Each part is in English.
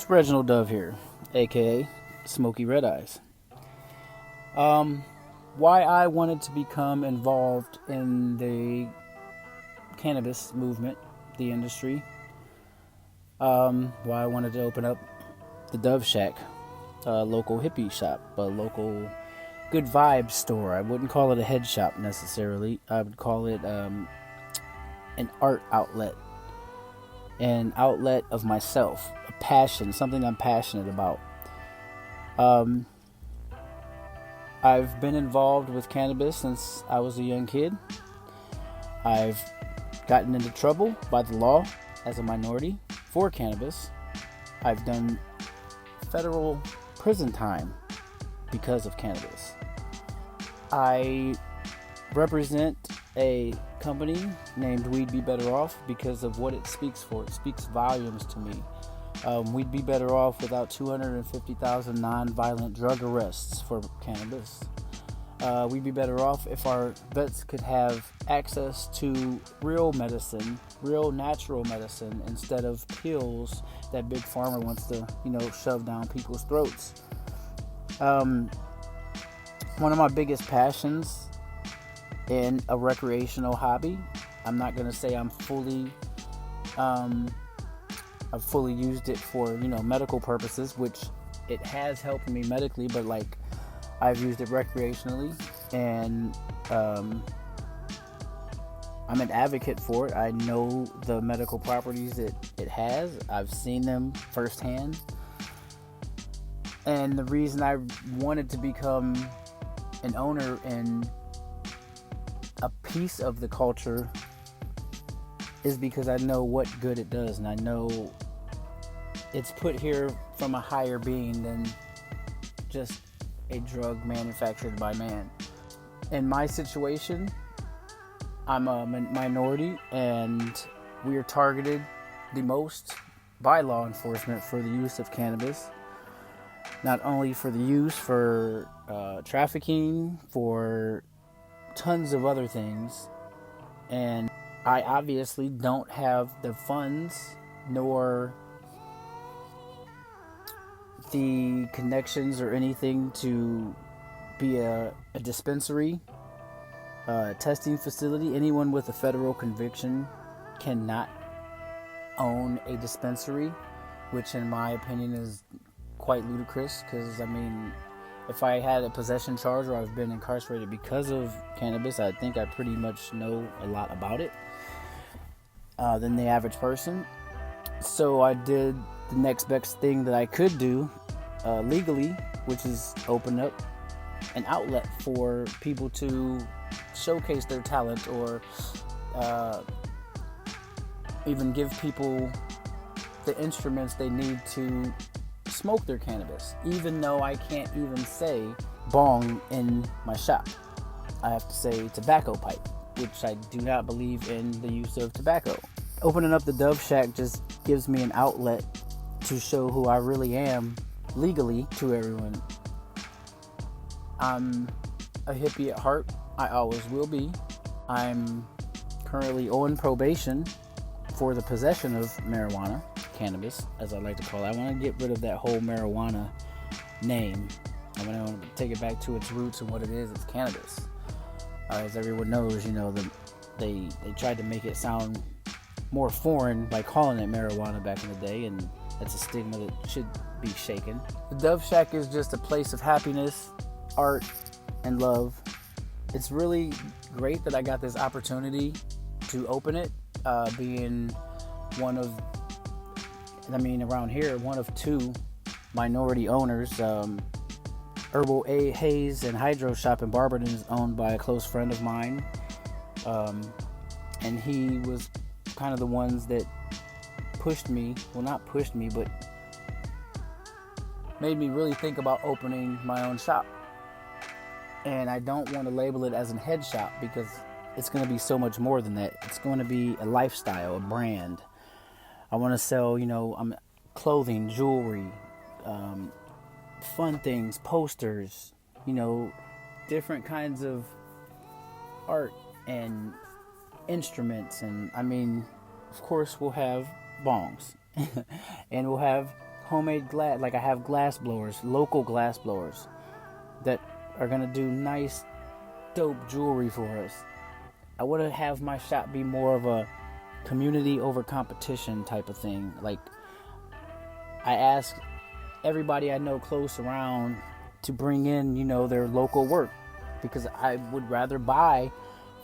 Reginald Dove here, aka Smoky Red Eyes. Why I wanted to become involved in the cannabis movement, the industry. Why I wanted to open up the Dove Shack, a local hippie shop, a local good vibe store. I wouldn't call it a head shop necessarily. I would call it an art outlet, an outlet of myself, a passion, something I'm passionate about. I've been involved with cannabis since I was a young kid. I've gotten into trouble by the law as a minority for cannabis. I've done federal prison time because of cannabis. I represent a company named We'd Be Better Off because of what it speaks for. It speaks volumes to me. We'd be better off without 250,000 non-violent drug arrests for cannabis. We'd be better off if our vets could have access to real medicine, real natural medicine, instead of pills that Big Pharma wants to, shove down people's throats. One of my biggest passions in a recreational hobby, I'm not going to say I've fully used it for, medical purposes, which it has helped me medically, but I've used it recreationally, and I'm an advocate for it. I know the medical properties that it has. I've seen them firsthand. And the reason I wanted to become an owner in a piece of the culture is because I know what good it does, and I know it's put here from a higher being than just a drug manufactured by man. In my situation, I'm a minority, and we are targeted the most by law enforcement for the use of cannabis. Not only for the use, for trafficking, for tons of other things. And I obviously don't have the funds nor the connections or anything to be a dispensary, testing facility. Anyone with a federal conviction cannot own a dispensary, which in my opinion is quite ludicrous, because if I had a possession charge or I've been incarcerated because of cannabis, I think I pretty much know a lot about it than the average person. So I did the next best thing that I could do legally, which is open up an outlet for people to showcase their talent, or even give people the instruments they need to smoke their cannabis. Even though I can't even say bong in my shop, I have to say tobacco pipe, which I do not believe in the use of tobacco. Opening up the Dove Shack just gives me an outlet to show who I really am legally to everyone. I'm a hippie at heart. I always will be. I'm currently on probation for the possession of marijuana, cannabis, as I like to call it. I want to get rid of that whole marijuana name. I want to take it back to its roots and what it is. It's cannabis. As everyone knows, they tried to make it sound more foreign by calling it marijuana back in the day, and that's a stigma that should be shaken. The Dove Shack is just a place of happiness, art, and love. It's really great that I got this opportunity to open it, being around here, one of two minority owners. Herbal A Haze and Hydro Shop in Barberton is owned by a close friend of mine, and he was kind of the ones that but made me really think about opening my own shop. And I don't want to label it as a head shop, because it's going to be so much more than that. It's going to be a lifestyle, a brand. I want to sell, clothing, jewelry, fun things, posters, different kinds of art and instruments. And of course we'll have bongs and we'll have homemade glass. Like I have glass blowers, local glass blowers that are gonna do nice, dope jewelry for us. I want to have my shop be more of a community over competition type of thing. Like I ask everybody I know close around to bring in, their local work, because I would rather buy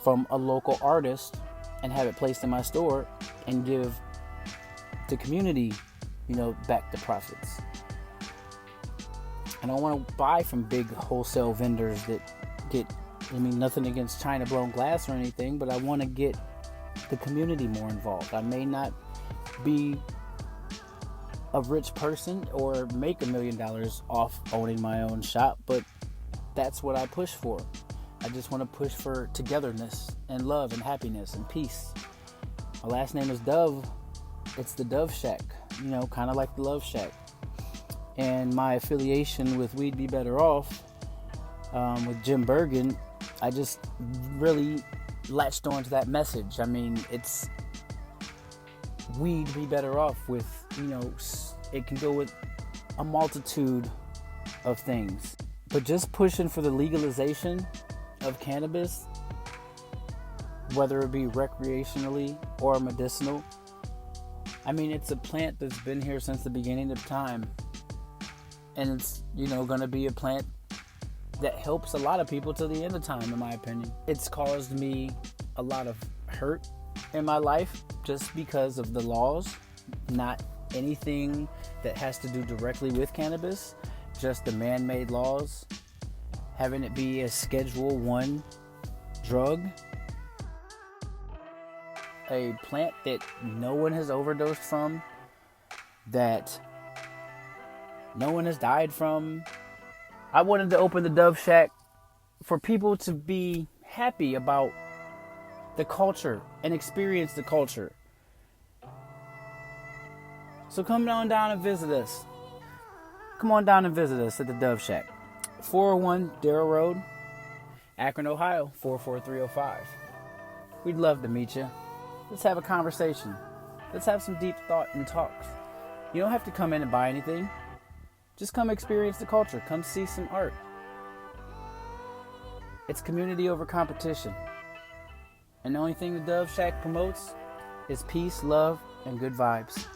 from a local artist and have it placed in my store and give the community, back the profits. I don't want to buy from big wholesale vendors that get, nothing against China blown glass or anything, but I want to get the community more involved. I may not be a rich person or make $1 million off owning my own shop, but that's what I push for. I just want to push for togetherness and love and happiness and peace. My last name is Dove. It's the Dove Shack, kind of like the Love Shack. And my affiliation with We'd Be Better Off, with Jim Bergen, I just really latched onto that message. It's we'd be better off with, it can go with a multitude of things. But just pushing for the legalization of cannabis, whether it be recreationally or medicinal, it's a plant that's been here since the beginning of time. And it's, going to be a plant that helps a lot of people till the end of time, in my opinion. It's caused me a lot of hurt in my life just because of the laws, not anything that has to do directly with cannabis, just the man-made laws, having it be a Schedule 1 drug, a plant that no one has overdosed from, that no one has died from. I wanted to open the Dove Shack for people to be happy about the culture and experience the culture. So come on down and visit us. Come on down and visit us at the Dove Shack. 401 Darrow Road, Akron, Ohio, 44305. We'd love to meet you. Let's have a conversation. Let's have some deep thought and talks. You don't have to come in and buy anything. Just come experience the culture. Come see some art. It's community over competition. And the only thing the Dove Shack promotes is peace, love, and good vibes.